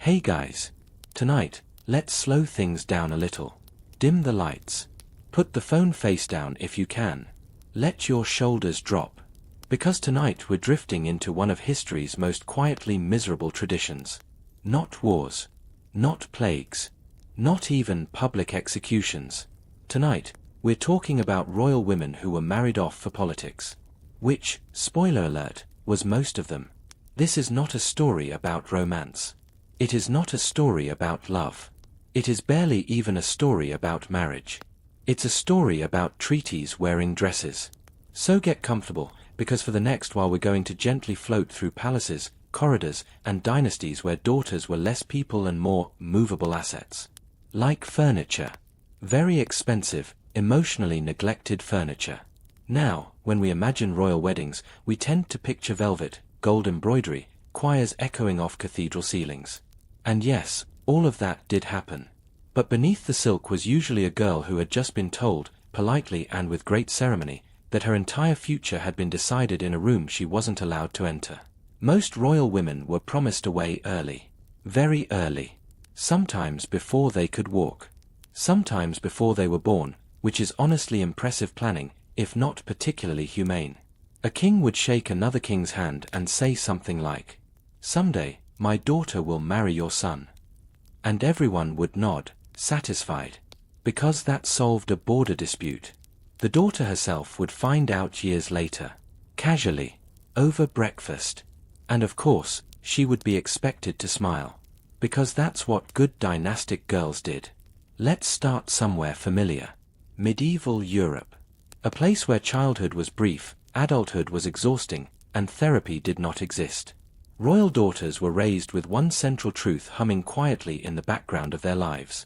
Hey guys. Tonight, let's slow things down a little. Dim the lights. Put the phone face down if you can. Let your shoulders drop. Because tonight we're drifting into one of history's most quietly miserable traditions. Not wars. Not plagues. Not even public executions. Tonight, we're talking about royal women who were married off for politics. Which, spoiler alert, was most of them. This is not a story about romance. It is not a story about love. It is barely even a story about marriage. It's a story about treaties wearing dresses. So get comfortable, because for the next while we're going to gently float through palaces, corridors, and dynasties where daughters were less people and more movable assets. Like furniture. Very expensive, emotionally neglected furniture. Now, when we imagine royal weddings, we tend to picture velvet, gold embroidery, choirs echoing off cathedral ceilings. And yes, all of that did happen. But beneath the silk was usually a girl who had just been told, politely and with great ceremony, that her entire future had been decided in a room she wasn't allowed to enter. Most royal women were promised away early. Very early. Sometimes before they could walk. Sometimes before they were born, which is honestly impressive planning, if not particularly humane. A king would shake another king's hand and say something like, "Someday, my daughter will marry your son." And everyone would nod, satisfied. Because that solved a border dispute. The daughter herself would find out years later. Casually. Over breakfast. And of course, she would be expected to smile. Because that's what good dynastic girls did. Let's start somewhere familiar. Medieval Europe. A place where childhood was brief, adulthood was exhausting, and therapy did not exist. Royal daughters were raised with one central truth humming quietly in the background of their lives.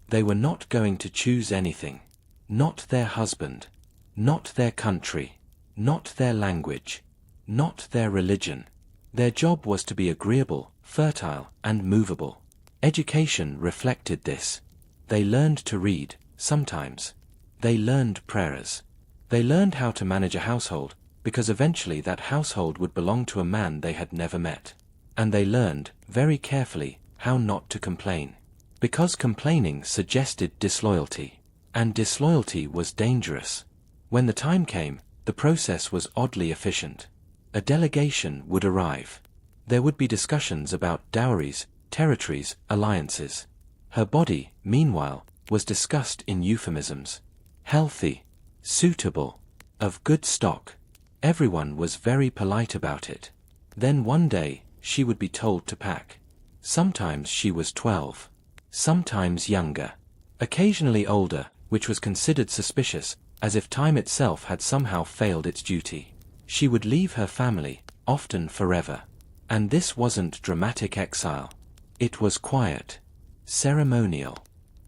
They were not going to choose anything. Not their husband. Not their country. Not their language. Not their religion. Their job was to be agreeable, fertile, and movable. Education reflected this. They learned to read, sometimes. They learned prayers. They learned how to manage a household, because eventually that household would belong to a man they had never met. And they learned, very carefully, how not to complain. Because complaining suggested disloyalty. And disloyalty was dangerous. When the time came, the process was oddly efficient. A delegation would arrive. There would be discussions about dowries, territories, alliances. Her body, meanwhile, was discussed in euphemisms. Healthy. Suitable. Of good stock. Everyone was very polite about it. Then one day, she would be told to pack. Sometimes she was 12. Sometimes younger. Occasionally older, which was considered suspicious, as if time itself had somehow failed its duty. She would leave her family, often forever. And this wasn't dramatic exile. It was quiet. Ceremonial.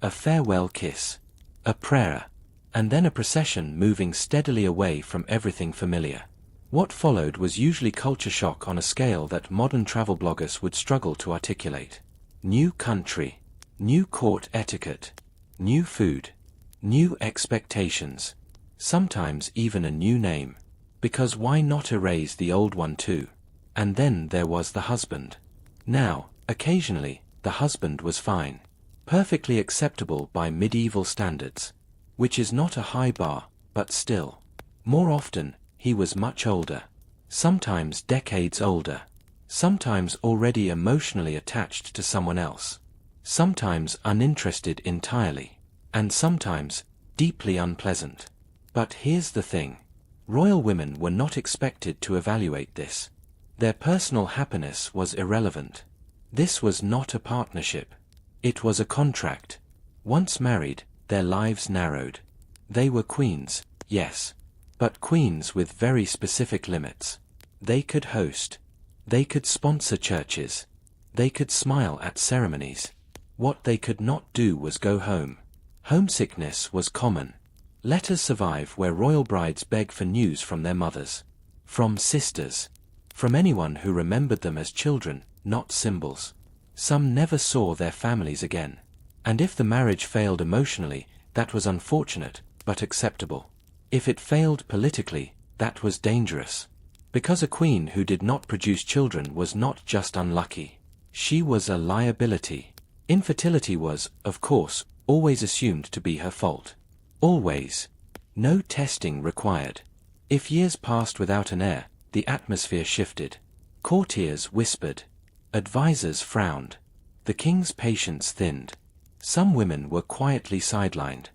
A farewell kiss. A prayer. And then a procession moving steadily away from everything familiar. What followed was usually culture shock on a scale that modern travel bloggers would struggle to articulate. New country. New court etiquette. New food. New expectations. Sometimes even a new name. Because why not erase the old one too? And then there was the husband. Now, occasionally, the husband was fine. Perfectly acceptable by medieval standards. Which is not a high bar, but still. More often, he was much older. Sometimes decades older. Sometimes already emotionally attached to someone else. Sometimes uninterested entirely. And sometimes, deeply unpleasant. But here's the thing. Royal women were not expected to evaluate this. Their personal happiness was irrelevant. This was not a partnership. It was a contract. Once married, their lives narrowed. They were queens, yes. But queens with very specific limits. They could host. They could sponsor churches. They could smile at ceremonies. What they could not do was go home. Homesickness was common. Letters survive where royal brides beg for news from their mothers. From sisters. From anyone who remembered them as children, not symbols. Some never saw their families again. And if the marriage failed emotionally, that was unfortunate, but acceptable. If it failed politically, that was dangerous. Because a queen who did not produce children was not just unlucky. She was a liability. Infertility was, of course, always assumed to be her fault. Always. No testing required. If years passed without an heir, the atmosphere shifted. Courtiers whispered. Advisers frowned. The king's patience thinned. Some women were quietly sidelined.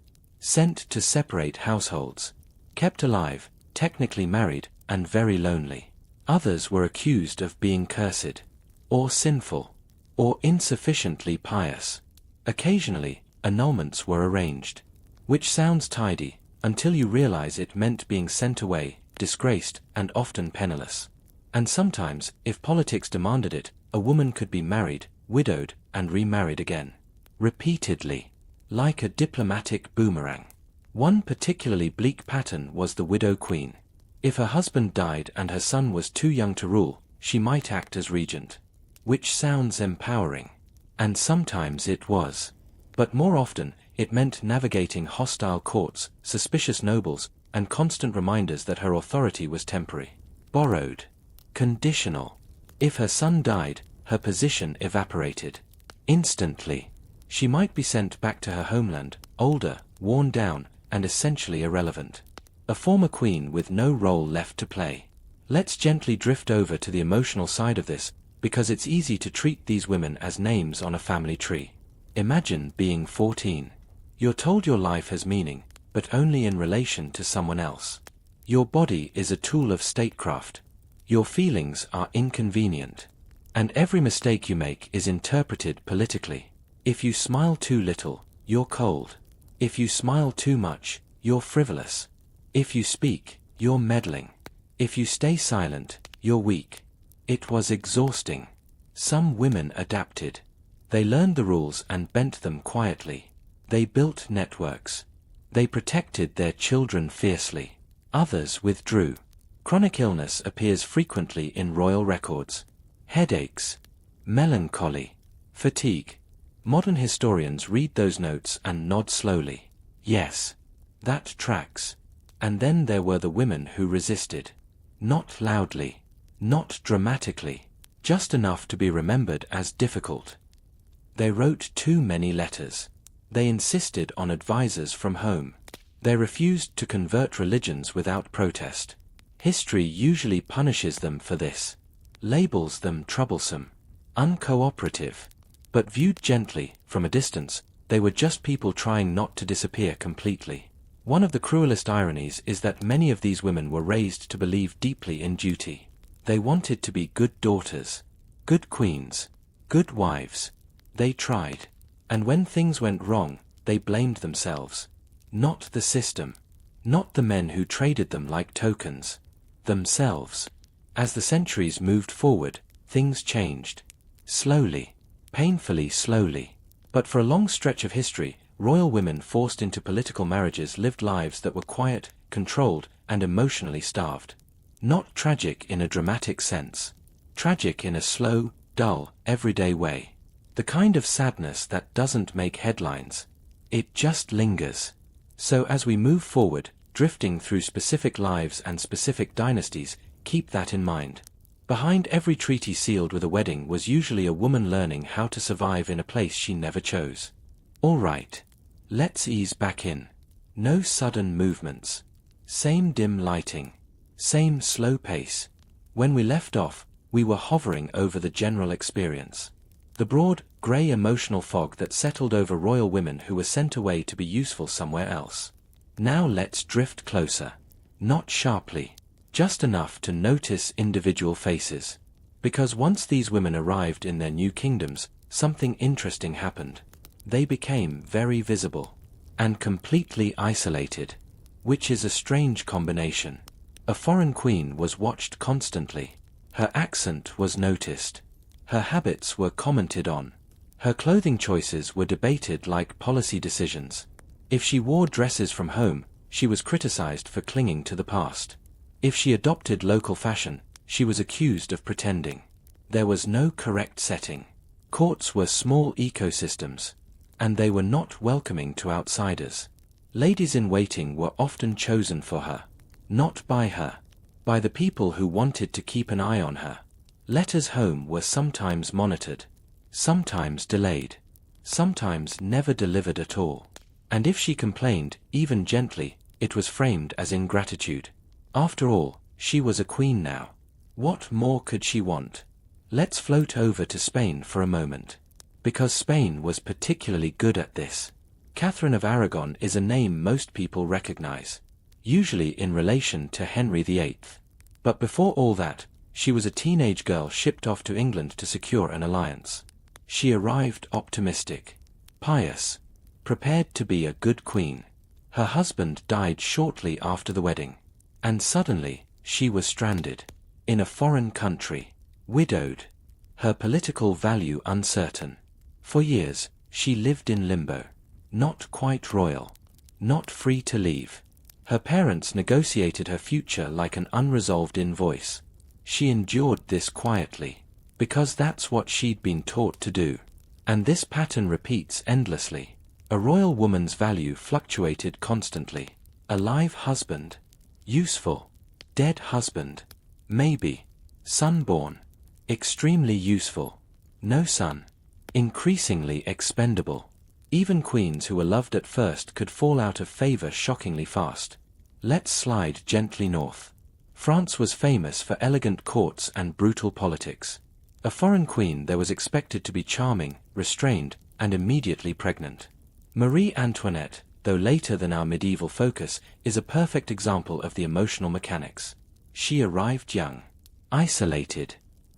Sent to separate households. Kept alive, technically married, and very lonely. Others were accused of being cursed, or sinful, or insufficiently pious. Occasionally, annulments were arranged. Which sounds tidy, until you realize it meant being sent away, disgraced, and often penniless. And sometimes, if politics demanded it, a woman could be married, widowed, and remarried again. Repeatedly. Like a diplomatic boomerang. One particularly bleak pattern was the widow queen. If her husband died and her son was too young to rule, she might act as regent. Which sounds empowering. And sometimes it was. But more often, it meant navigating hostile courts, suspicious nobles, and constant reminders that her authority was temporary. Borrowed. Conditional. If her son died, her position evaporated. Instantly. She might be sent back to her homeland, older, worn down, and essentially irrelevant. A former queen with no role left to play. Let's gently drift over to the emotional side of this, because it's easy to treat these women as names on a family tree. Imagine being 14. You're told your life has meaning, but only in relation to someone else. Your body is a tool of statecraft. Your feelings are inconvenient. And every mistake you make is interpreted politically. If you smile too little, you're cold. If you smile too much, you're frivolous. If you speak, you're meddling. If you stay silent, you're weak. It was exhausting. Some women adapted. They learned the rules and bent them quietly. They built networks. They protected their children fiercely. Others withdrew. Chronic illness appears frequently in royal records. Headaches, melancholy, fatigue. Modern historians read those notes and nod slowly. Yes, that tracks. And then there were the women who resisted. Not loudly, not dramatically, just enough to be remembered as difficult. They wrote too many letters. They insisted on advisers from home. They refused to convert religions without protest. History usually punishes them for this. Labels them troublesome, uncooperative. But viewed gently, from a distance, they were just people trying not to disappear completely. One of the cruelest ironies is that many of these women were raised to believe deeply in duty. They wanted to be good daughters, good queens, good wives. They tried. And when things went wrong, they blamed themselves. Not the system. Not the men who traded them like tokens. Themselves. As the centuries moved forward, things changed. Slowly. Painfully slowly. But for a long stretch of history, royal women forced into political marriages lived lives that were quiet, controlled, and emotionally starved. Not tragic in a dramatic sense. Tragic in a slow, dull, everyday way. The kind of sadness that doesn't make headlines. It just lingers. So as we move forward, drifting through specific lives and specific dynasties, keep that in mind. Behind every treaty sealed with a wedding was usually a woman learning how to survive in a place she never chose. All right. Let's ease back in. No sudden movements. Same dim lighting. Same slow pace. When we left off, we were hovering over the general experience. The broad, grey emotional fog that settled over royal women who were sent away to be useful somewhere else. Now let's drift closer. Not sharply. Just enough to notice individual faces. Because once these women arrived in their new kingdoms, something interesting happened. They became very visible. And completely isolated. Which is a strange combination. A foreign queen was watched constantly. Her accent was noticed. Her habits were commented on. Her clothing choices were debated like policy decisions. If she wore dresses from home, she was criticized for clinging to the past. If she adopted local fashion, she was accused of pretending. There was no correct setting. Courts were small ecosystems. And they were not welcoming to outsiders. Ladies-in-waiting were often chosen for her. Not by her. By the people who wanted to keep an eye on her. Letters home were sometimes monitored. sometimes delayed, sometimes never delivered at all. And if she complained, even gently, it was framed as ingratitude. After all, she was a queen now. What more could she want? Let's float over to Spain for a moment. Because Spain was particularly good at this. Catherine of Aragon is a name most people recognize, usually in relation to Henry VIII. But before all that, she was a teenage girl shipped off to England to secure an alliance. She arrived optimistic, pious, prepared to be a good queen. Her husband died shortly after the wedding. And suddenly, she was stranded. In a foreign country. Widowed. Her political value uncertain. For years, she lived in limbo. Not quite royal. Not free to leave. Her parents negotiated her future like an unresolved invoice. She endured this quietly. Because that's what she'd been taught to do. And this pattern repeats endlessly. A royal woman's value fluctuated constantly. A live husband. Useful. Dead husband. Maybe. Son born. Extremely useful. No son. Increasingly expendable. Even queens who were loved at first could fall out of favor shockingly fast. Let's slide gently north. France was famous for elegant courts and brutal politics. A foreign queen there was expected to be charming, restrained, and immediately pregnant. Marie Antoinette, though later than our medieval focus, is a perfect example of the emotional mechanics. She arrived young, isolated,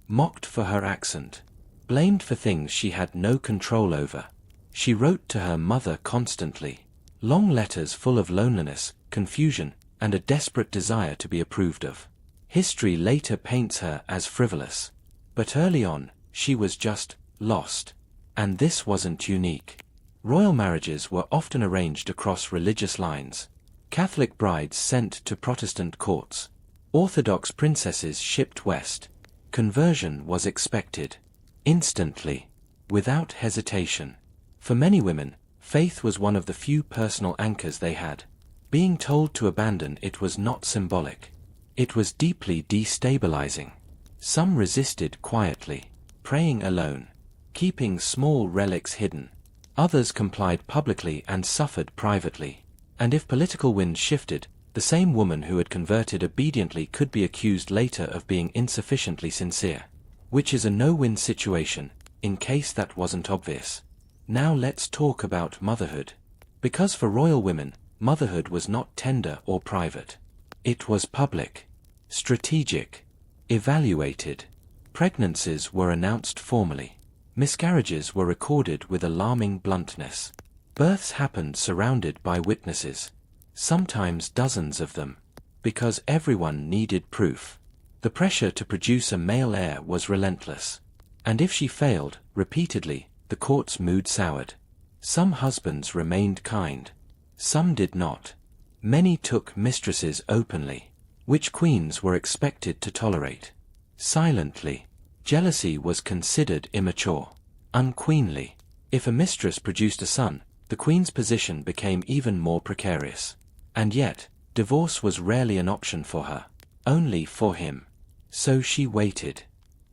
mocked for her accent, blamed for things she had no control over. She wrote to her mother constantly, long letters full of loneliness, confusion, and a desperate desire to be approved of. History later paints her as frivolous. But early on, she was just lost. And this wasn't unique. Royal marriages were often arranged across religious lines. Catholic brides sent to Protestant courts. Orthodox princesses shipped west. Conversion was expected. Instantly. Without hesitation. For many women, faith was one of the few personal anchors they had. Being told to abandon it was not symbolic. It was deeply destabilizing. Some resisted quietly, praying alone, keeping small relics hidden. Others complied publicly and suffered privately. And if political winds shifted, the same woman who had converted obediently could be accused later of being insufficiently sincere. Which is a no-win situation, in case that wasn't obvious. Now let's talk about motherhood. Because for royal women, motherhood was not tender or private. It was public, strategic, evaluated. Pregnancies were announced formally. Miscarriages were recorded with alarming bluntness. Births happened surrounded by witnesses. Sometimes dozens of them. Because everyone needed proof. The pressure to produce a male heir was relentless. And if she failed, repeatedly, the court's mood soured. Some husbands remained kind. Some did not. Many took mistresses openly. Which queens were expected to tolerate. Silently. Jealousy was considered immature. Unqueenly. If a mistress produced a son, the queen's position became even more precarious. And yet, divorce was rarely an option for her. Only for him. So she waited.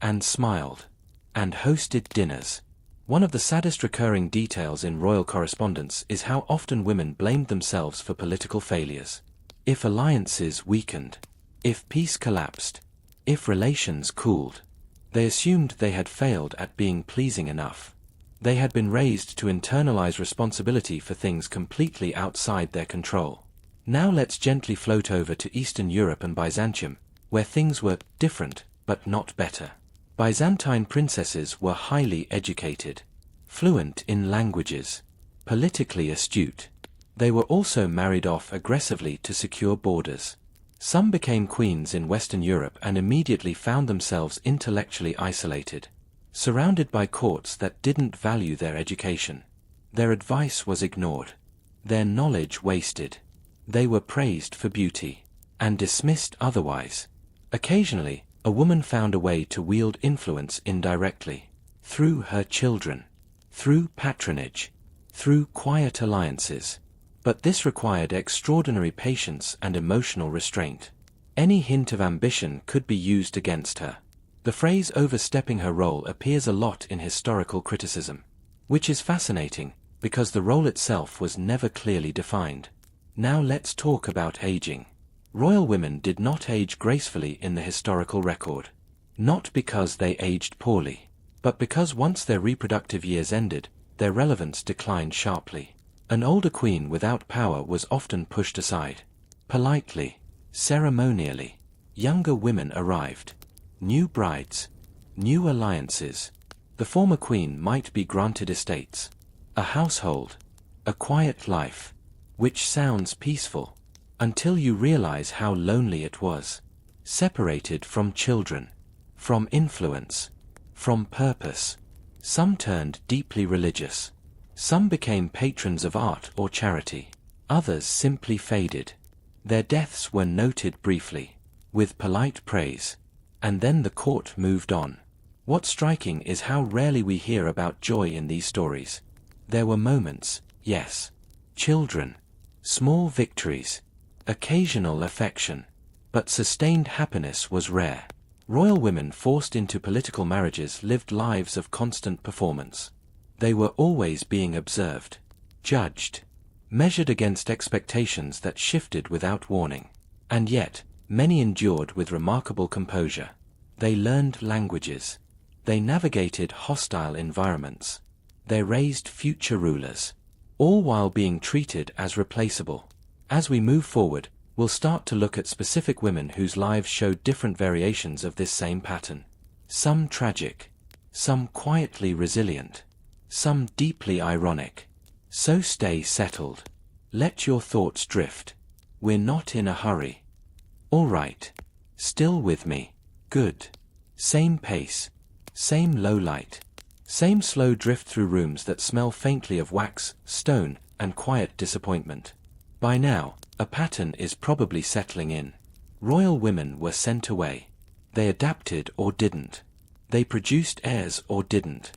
And smiled. And hosted dinners. One of the saddest recurring details in royal correspondence is how often women blamed themselves for political failures. If alliances weakened. If peace collapsed. If relations cooled. They assumed they had failed at being pleasing enough. They had been raised to internalize responsibility for things completely outside their control. Now let's gently float over to Eastern Europe and Byzantium, where things were different, but not better. Byzantine princesses were highly educated, fluent in languages, politically astute. They were also married off aggressively to secure borders. Some became queens in Western Europe and immediately found themselves intellectually isolated, surrounded by courts that didn't value their education. Their advice was ignored. Their knowledge wasted. They were praised for beauty, and dismissed otherwise. Occasionally, a woman found a way to wield influence indirectly, through her children, through patronage, through quiet alliances. But this required extraordinary patience and emotional restraint. Any hint of ambition could be used against her. The phrase overstepping her role appears a lot in historical criticism, which is fascinating, because the role itself was never clearly defined. Now let's talk about aging. Royal women did not age gracefully in the historical record. Not because they aged poorly, but because once their reproductive years ended, their relevance declined sharply. An older queen without power was often pushed aside. Politely, ceremonially, younger women arrived. New brides, new alliances. The former queen might be granted estates, a household, a quiet life, which sounds peaceful, until you realize how lonely it was. Separated from children, from influence, from purpose. Some turned deeply religious. Some became patrons of art or charity. Others simply faded. Their deaths were noted briefly, with polite praise, and then the court moved on. What's striking is how rarely we hear about joy in these stories. There were moments, yes. Children, small victories, occasional affection, but sustained happiness was rare. Royal women forced into political marriages lived lives of constant performance. They were always being observed, judged, measured against expectations that shifted without warning. And yet, many endured with remarkable composure. They learned languages. They navigated hostile environments. They raised future rulers, all while being treated as replaceable. As we move forward, we'll start to look at specific women whose lives showed different variations of this same pattern. Some tragic, some quietly resilient, some deeply ironic. So stay settled. Let your thoughts drift. We're not in a hurry. All right. Still with me. Good. Same pace. Same low light. Same slow drift through rooms that smell faintly of wax, stone, and quiet disappointment. By now, a pattern is probably settling in. Royal women were sent away. They adapted or didn't. They produced heirs or didn't.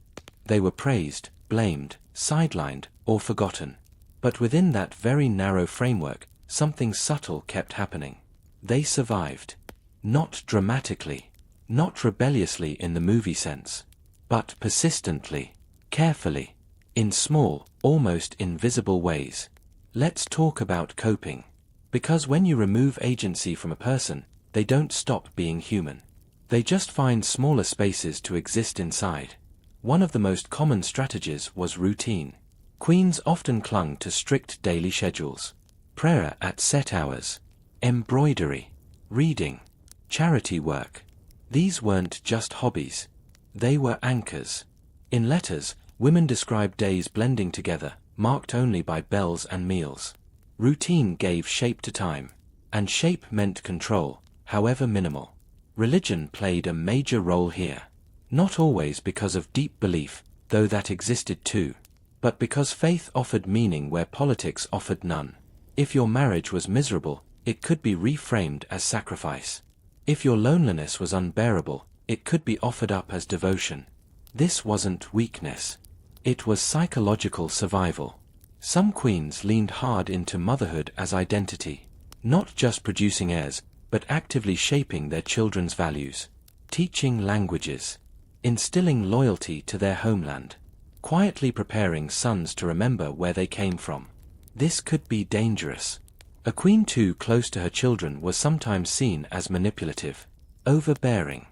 They were praised, blamed, sidelined, or forgotten. But within that very narrow framework, something subtle kept happening. They survived. Not dramatically, not rebelliously in the movie sense, but persistently, carefully, in small, almost invisible ways. Let's talk about coping. Because when you remove agency from a person, they don't stop being human. They just find smaller spaces to exist inside. One of the most common strategies was routine. Queens often clung to strict daily schedules. Prayer at set hours, embroidery, reading, charity work. These weren't just hobbies. They were anchors. In letters, women described days blending together, marked only by bells and meals. Routine gave shape to time, and shape meant control, however minimal. Religion played a major role here. Not always because of deep belief, though that existed too, but because faith offered meaning where politics offered none. If your marriage was miserable, it could be reframed as sacrifice. If your loneliness was unbearable, it could be offered up as devotion. This wasn't weakness. It was psychological survival. Some queens leaned hard into motherhood as identity, not just producing heirs, but actively shaping their children's values, teaching languages, instilling loyalty to their homeland, quietly preparing sons to remember where they came from. This could be dangerous. A queen too close to her children was sometimes seen as manipulative, overbearing,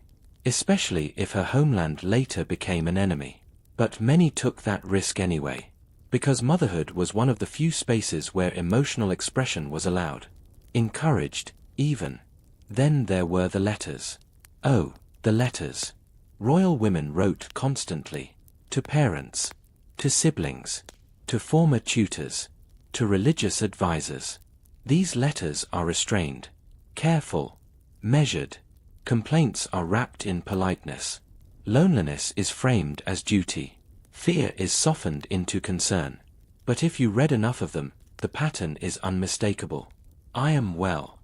especially if her homeland later became an enemy. But many took that risk anyway, because motherhood was one of the few spaces where emotional expression was allowed, encouraged, even. Then there were the letters. Oh, the letters. Royal women wrote constantly, to parents, to siblings, to former tutors, to religious advisors. These letters are restrained, careful, measured. Complaints are wrapped in politeness. Loneliness is framed as duty. Fear is softened into concern. But if you read enough of them, the pattern is unmistakable. I am well.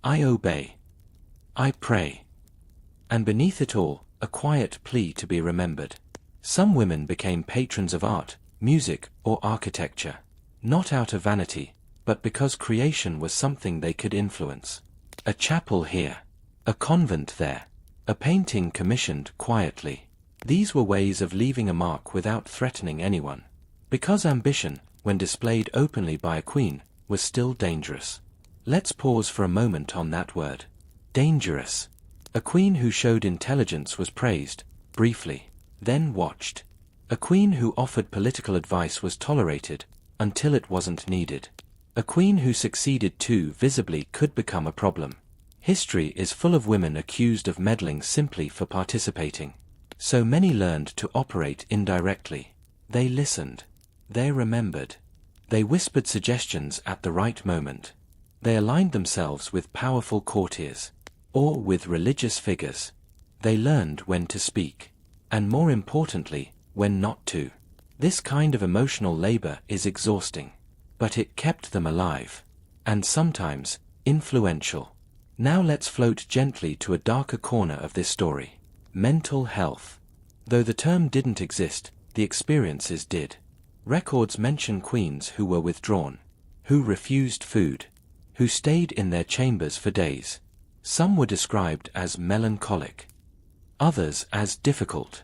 I obey. I pray. And beneath it all, a quiet plea to be remembered. Some women became patrons of art, music, or architecture, not out of vanity, but because creation was something they could influence. A chapel here, a convent there, A painting commissioned quietly. These were ways of leaving a mark without threatening anyone. Because ambition, when displayed openly by a queen, was still dangerous. Let's pause for a moment on that word. Dangerous. A queen who showed intelligence was praised, briefly, then watched. A queen who offered political advice was tolerated, until it wasn't needed. A queen who succeeded too visibly could become a problem. History is full of women accused of meddling simply for participating. So many learned to operate indirectly. They listened. They remembered. They whispered suggestions at the right moment. They aligned themselves with powerful courtiers, or with religious figures. They learned when to speak, and more importantly, when not to. This kind of emotional labor is exhausting, but it kept them alive, and sometimes influential. Now let's float gently to a darker corner of this story. Mental health. Though the term didn't exist, the experiences did. Records mention queens who were withdrawn, who refused food, who stayed in their chambers for days. Some were described as melancholic, others as difficult.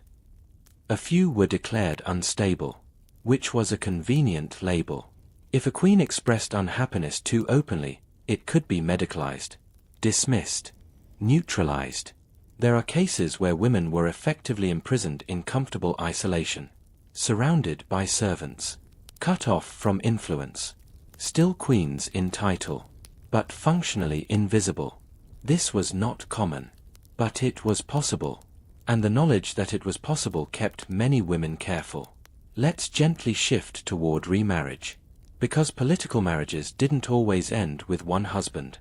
A few were declared unstable, which was a convenient label. If a queen expressed unhappiness too openly, it could be medicalized, dismissed, neutralized. There are cases where women were effectively imprisoned in comfortable isolation, surrounded by servants, cut off from influence, still queens in title, but functionally invisible. This was not common, but it was possible, and the knowledge that it was possible kept many women careful. Let's gently shift toward remarriage. Because political marriages didn't always end with one husband,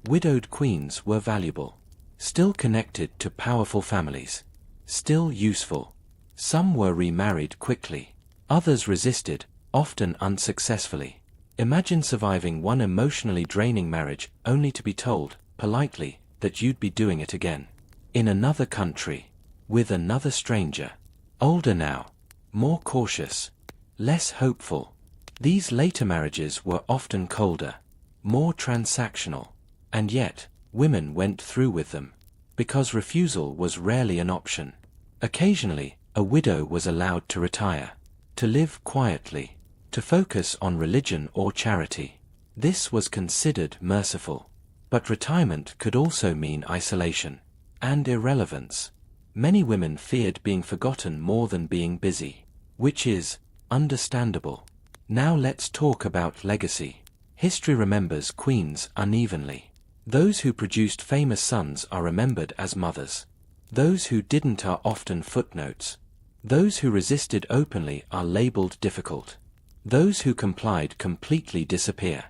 widowed queens were valuable, still connected to powerful families, still useful. Some were remarried quickly, others resisted, often unsuccessfully. Imagine surviving one emotionally draining marriage only to be told, politely, that you'd be doing it again. In another country, with another stranger. Older now, more cautious, less hopeful. These later marriages were often colder, more transactional, and yet, women went through with them, because refusal was rarely an option. Occasionally, a widow was allowed to retire, to live quietly, to focus on religion or charity. This was considered merciful. But retirement could also mean isolation and irrelevance. Many women feared being forgotten more than being busy, which is understandable. Now let's talk about legacy. History remembers queens unevenly. Those who produced famous sons are remembered as mothers. Those who didn't are often footnotes. Those who resisted openly are labeled difficult. Those who complied completely disappear.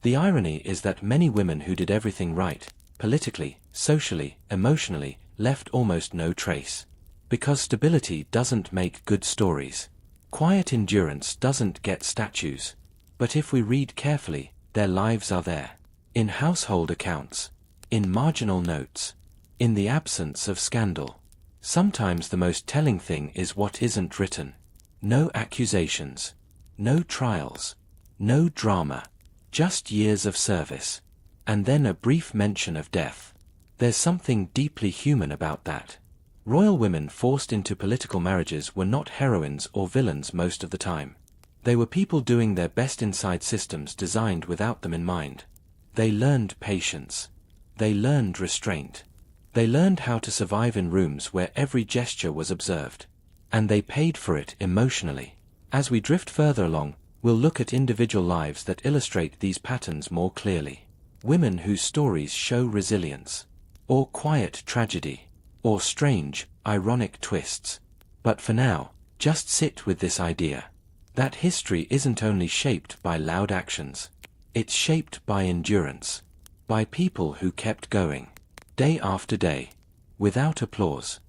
The irony is that many women who did everything right, politically, socially, emotionally, left almost no trace. Because stability doesn't make good stories. Quiet endurance doesn't get statues. But if we read carefully, their lives are there. In household accounts. In marginal notes. In the absence of scandal. Sometimes the most telling thing is what isn't written. No accusations. No trials. No drama. Just years of service. And then a brief mention of death. There's something deeply human about that. Royal women forced into political marriages were not heroines or villains most of the time. They were people doing their best inside systems designed without them in mind. They learned patience. They learned restraint. They learned how to survive in rooms where every gesture was observed. And they paid for it emotionally. As we drift further along, we'll look at individual lives that illustrate these patterns more clearly. Women whose stories show resilience, or quiet tragedy, or strange, ironic twists. But for now, just sit with this idea. That history isn't only shaped by loud actions. It's shaped by endurance. By people who kept going. Day after day. Without applause.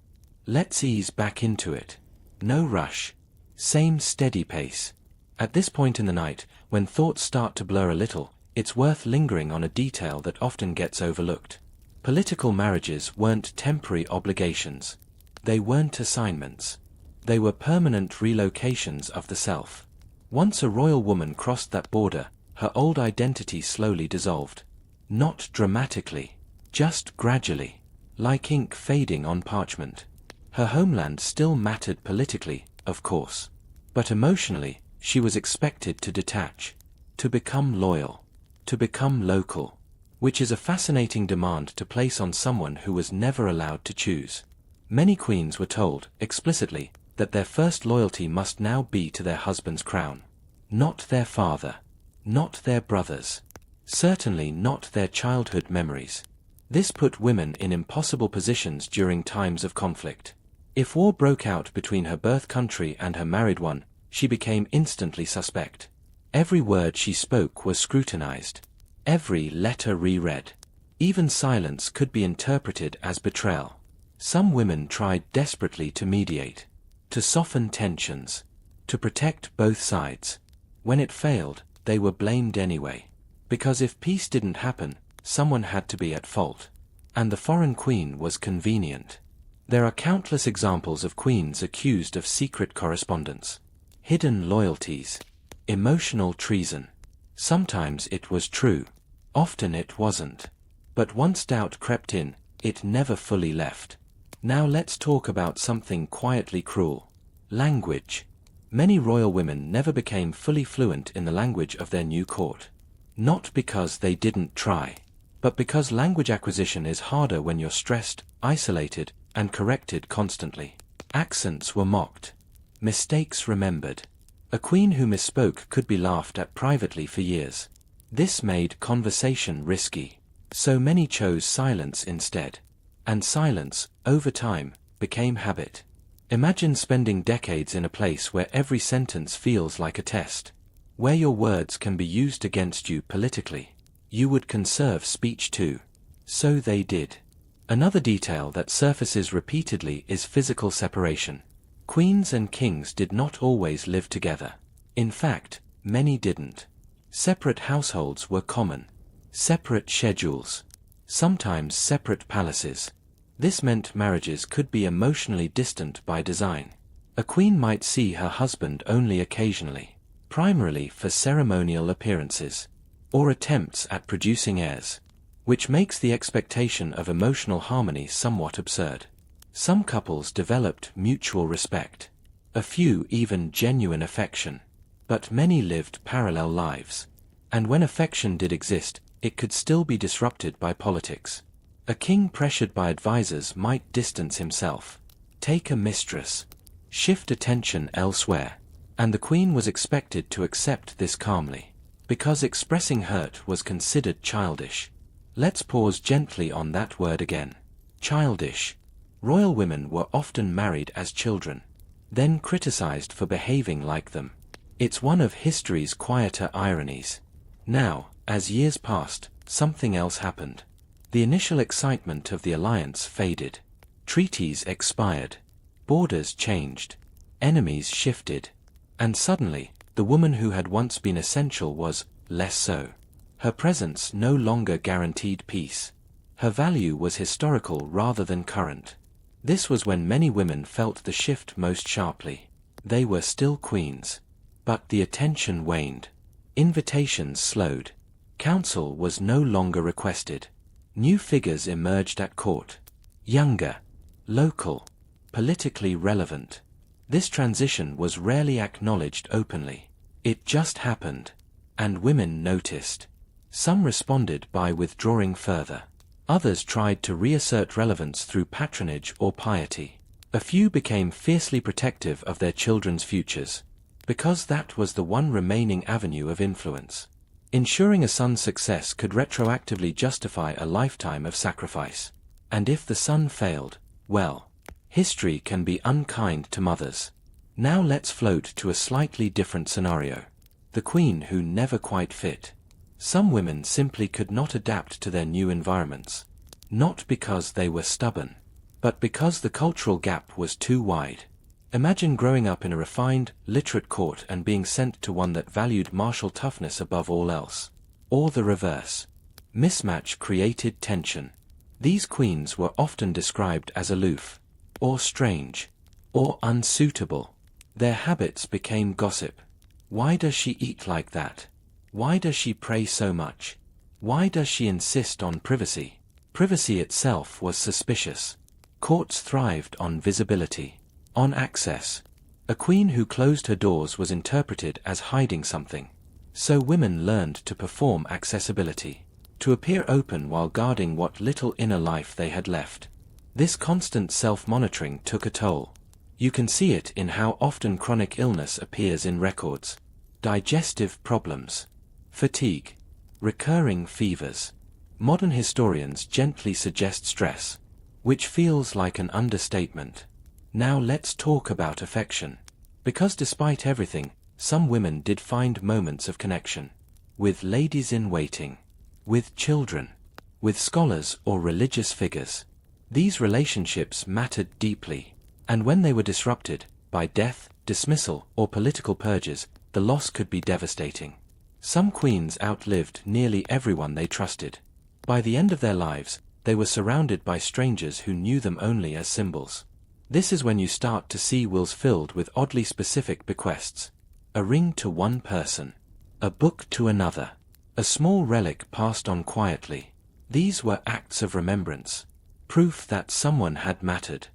Let's ease back into it. No rush. Same steady pace. At this point in the night, when thoughts start to blur a little, it's worth lingering on a detail that often gets overlooked. Political marriages weren't temporary obligations. They weren't assignments. They were permanent relocations of the self. Once a royal woman crossed that border, her old identity slowly dissolved. Not dramatically, just gradually. like ink fading on parchment. Her homeland still mattered politically, of course. But emotionally, she was expected to detach, to become loyal, to become local, which is a fascinating demand to place on someone who was never allowed to choose. Many queens were told, explicitly, that their first loyalty must now be to their husband's crown. Not their father. Not their brothers. Certainly not their childhood memories. This put women in impossible positions during times of conflict. If war broke out between her birth country and her married one, she became instantly suspect. Every word she spoke was scrutinized. Every letter reread. Even silence could be interpreted as betrayal. Some women tried desperately to mediate, to soften tensions, to protect both sides. When it failed, they were blamed anyway. Because if peace didn't happen, someone had to be at fault. And the foreign queen was convenient. There are countless examples of queens accused of secret correspondence, hidden loyalties, emotional treason. Sometimes it was true. Often it wasn't. But once doubt crept in, it never fully left. Now let's talk about something quietly cruel. Language. Many royal women never became fully fluent in the language of their new court. Not because they didn't try, but because language acquisition is harder when you're stressed, isolated, and corrected constantly. Accents were mocked. Mistakes remembered. A queen who misspoke could be laughed at privately for years. This made conversation risky. So many chose silence instead. And silence, over time, became habit. Imagine spending decades in a place where every sentence feels like a test, where your words can be used against you politically. You would conserve speech too. So they did. Another detail that surfaces repeatedly is physical separation. Queens and kings did not always live together. In fact, many didn't. Separate households were common. Separate schedules. Sometimes separate palaces. This meant marriages could be emotionally distant by design. A queen might see her husband only occasionally, primarily for ceremonial appearances, or attempts at producing heirs, which makes the expectation of emotional harmony somewhat absurd. Some couples developed mutual respect, a few even genuine affection, but many lived parallel lives. And when affection did exist, it could still be disrupted by politics. A king pressured by advisors might distance himself, take a mistress, shift attention elsewhere, and the queen was expected to accept this calmly, because expressing hurt was considered childish. Let's pause gently on that word again. Childish. Royal women were often married as children, then criticized for behaving like them. It's one of history's quieter ironies. Now, as years passed, something else happened. The initial excitement of the alliance faded. Treaties expired. Borders changed. Enemies shifted. And suddenly, the woman who had once been essential was less so. Her presence no longer guaranteed peace. Her value was historical rather than current. This was when many women felt the shift most sharply. They were still queens. But the attention waned. Invitations slowed. Counsel was no longer requested. New figures emerged at court. Younger, local, politically relevant. This transition was rarely acknowledged openly. It just happened. And women noticed. Some responded by withdrawing further. Others tried to reassert relevance through patronage or piety. A few became fiercely protective of their children's futures, because that was the one remaining avenue of influence. Ensuring a son's success could retroactively justify a lifetime of sacrifice. And if the son failed, well, history can be unkind to mothers. Now let's float to a slightly different scenario. The queen who never quite fit. Some women simply could not adapt to their new environments. Not because they were stubborn, but because the cultural gap was too wide. Imagine growing up in a refined, literate court and being sent to one that valued martial toughness above all else. Or the reverse. Mismatch created tension. These queens were often described as aloof, or strange, or unsuitable. Their habits became gossip. Why does she eat like that? Why does she pray so much? Why does she insist on privacy? Privacy itself was suspicious. Courts thrived on visibility, on access. A queen who closed her doors was interpreted as hiding something. So women learned to perform accessibility, to appear open while guarding what little inner life they had left. This constant self-monitoring took a toll. You can see it in how often chronic illness appears in records. Digestive problems, fatigue, recurring fevers. Modern historians gently suggest stress, which feels like an understatement. Now let's talk about affection. Because despite everything, some women did find moments of connection. With ladies-in-waiting, with children, with scholars or religious figures. These relationships mattered deeply, and when they were disrupted, by death, dismissal, or political purges, the loss could be devastating. Some queens outlived nearly everyone they trusted. By the end of their lives, they were surrounded by strangers who knew them only as symbols. This is when you start to see wills filled with oddly specific bequests. A ring to one person, a book to another, a small relic passed on quietly. These were acts of remembrance, proof that someone had mattered.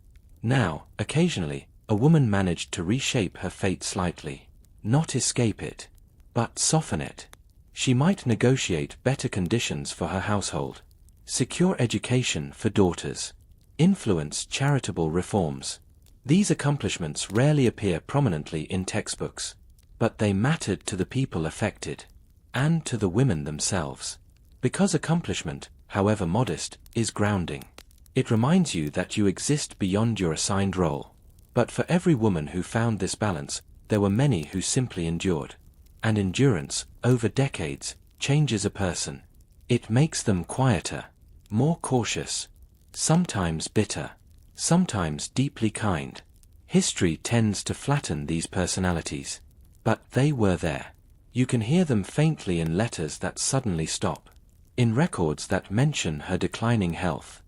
Now, occasionally, a woman managed to reshape her fate slightly, not escape it, but soften it. She might negotiate better conditions for her household, secure education for daughters, influence charitable reforms. These accomplishments rarely appear prominently in textbooks, but they mattered to the people affected, and to the women themselves. Because accomplishment, however modest, is grounding. It reminds you that you exist beyond your assigned role. But for every woman who found this balance, there were many who simply endured. And endurance, over decades, changes a person. It makes them quieter, more cautious, sometimes bitter, sometimes deeply kind. History tends to flatten these personalities. But they were there. You can hear them faintly in letters that suddenly stop, in records that mention her declining health,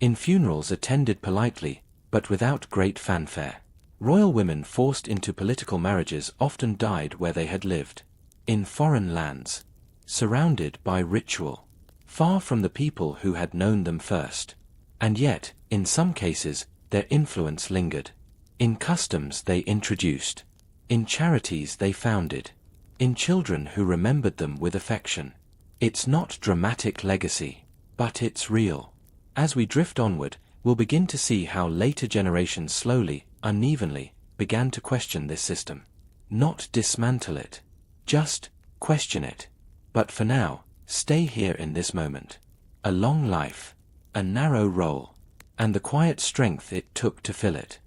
in funerals attended politely, but without great fanfare. Royal women forced into political marriages often died where they had lived, in foreign lands, surrounded by ritual, far from the people who had known them first. And yet, in some cases, their influence lingered. In customs they introduced, in charities they founded, in children who remembered them with affection. It's not dramatic legacy, but it's real. As we drift onward, we'll begin to see how later generations slowly, unevenly, began to question this system. Not dismantle it, just question it. But for now, stay here in this moment. A long life, a narrow role, and the quiet strength it took to fill it.